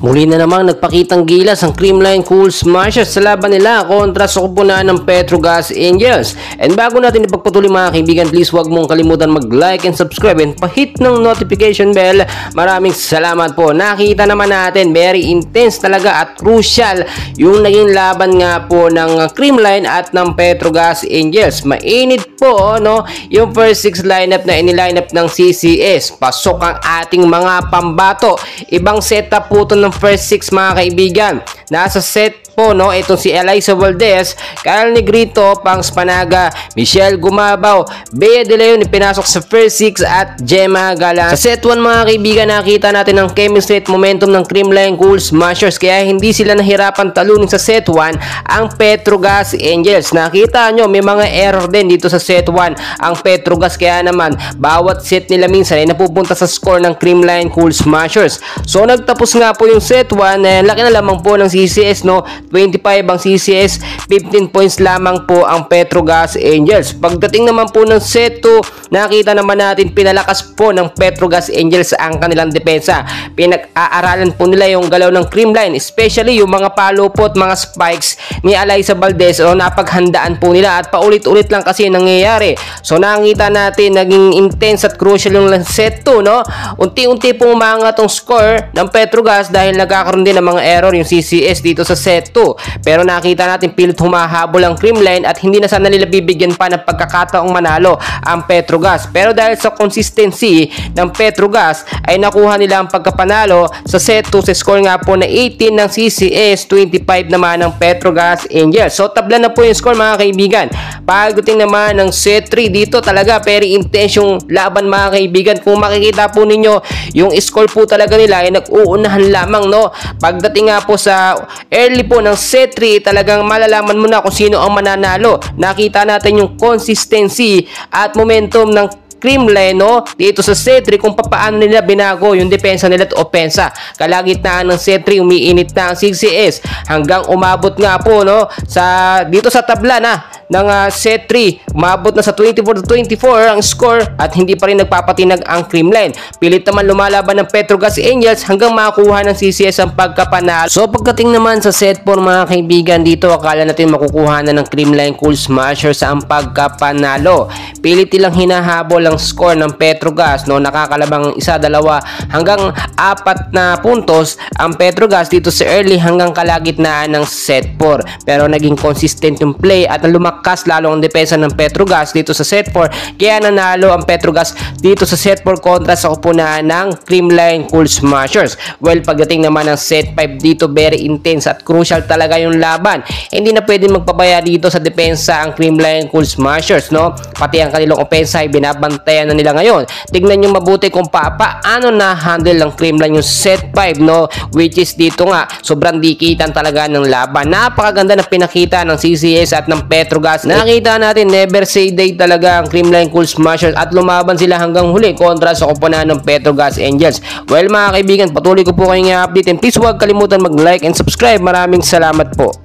Muli na namang nagpakitang gilas ang Creamline Cool Smashers sa laban nila kontra sa kupunan ng Petrogas Angels. And bago natin ipagpatuloy mga kaibigan, please huwag mong kalimutan mag-like and subscribe and pa-hit ng notification bell. Maraming salamat po. Nakita naman natin, very intense talaga at crucial yung naging laban nga po ng Creamline at ng Petrogas Angels. Mainit po no, yung first 6 lineup na inilineup ng CCS. Pasok ang ating mga pambato. Ibang setup po ito ng first 6 mga kaibigan. Nasa set po no, itong si Eliza Valdez, Kyle Negrito, Pangs Panaga, Michelle Gumabaw, Bea De Leon pinasok sa first 6 at Gemma Galan. Sa set 1 mga kaibigan, nakita natin ang chemistry at momentum ng Creamline Cool Smashers kaya hindi sila nahirapan talunin sa set 1 ang Petrogas Angels. Nakita nyo may mga error din dito sa set 1 ang Petrogas kaya naman bawat set nila minsan ay napupunta sa score ng Creamline Cool Smashers. So nagtapos nga po yung set 1, laki na lamang po ng CCS no, 25 ang CCS, 15 points lamang po ang Petrogas Angels. Pagdating naman po ng set 2, nakita naman natin pinalakas po ng Petrogas Angels ang kanilang depensa. Pinag-aaralan po nila yung galaw ng Creamline, especially yung mga palupot, mga spikes ni Eliza Valdez o napaghandaan po nila at paulit-ulit lang kasi nangyayari. So nakita natin naging intense at crucial yung set 2 no. Unti-unti pong umangat ang score ng Petrogas dahil nagkakaroon din ng mga error yung CCS dito sa set 2. Pero nakita natin pilit humahabol ang Creamline at hindi na sana nila bibigyan pa ng pagkakataong manalo ang Petrogas. Pero dahil sa consistency ng Petrogas ay nakuha nila ang pagkapanalo sa set 2 sa score nga po na 18 ng CCS, 25 naman ng Petrogas Angels. So tabla na po yung score mga kaibigan. Pagdating naman ng set 3 dito talaga very intense yung laban mga kaibigan. Kung makikita po ninyo yung score po talaga nila ay nag-uunahan lamang no. Pagdating nga po sa early po ng set 3 talagang malalaman mo na kung sino ang mananalo. Nakita natin yung consistency at momentum ng Creamline no dito sa set 3 kung paano nila binago yung depensa nila at opensa. Kalagitnaan ng set 3 umiinit na ang CCS hanggang umabot nga po no sa dito sa tabla na ng set 3 umabot na sa 24-24 ang score at hindi pa rin nagpapatinag ang Creamline. Pilit naman lumalaban ng Petrogas Angels hanggang makuha ng CCS ang pagkapanalo. So pagdating naman sa set 4 mga kaibigan, dito akala natin makukuha na ng Creamline Cool Smashers ang pagkapanalo. Pilit nilang hinahabol ang score ng Petrogas no, nakakalabang 1, 2 hanggang 4 na puntos ang Petrogas dito sa early hanggang kalagitnaan ng set 4. Pero naging consistent yung play at lumakas lalo ang depensa ng Petrogas dito sa set 4 kaya nanalo ang Petrogas dito sa set 4 kontra sa kupunan ng Creamline Cool Smashers. Well, pagdating naman ng set 5 dito very intense at crucial talaga yung laban. Hindi na pwedeng magpabaya dito sa depensa ang Creamline Cool Smashers no, pati ang kanilang opensa ay binabantayan na nila ngayon. Tignan nyo mabuti kung paano na handle ng Creamline yung set 5 no, which is dito nga sobrang dikitan talaga ng laban. Napakaganda na pinakita ng CCS at ng Petrogas. Nakita natin never say die talaga ang Creamline Cool Smashers at lumaban sila hanggang huli kontra sa kupunan ng Petrogas Angels. Well mga kaibigan, patuloy ko po kayong i-update and please huwag kalimutan mag-like and subscribe. Maraming salamat po.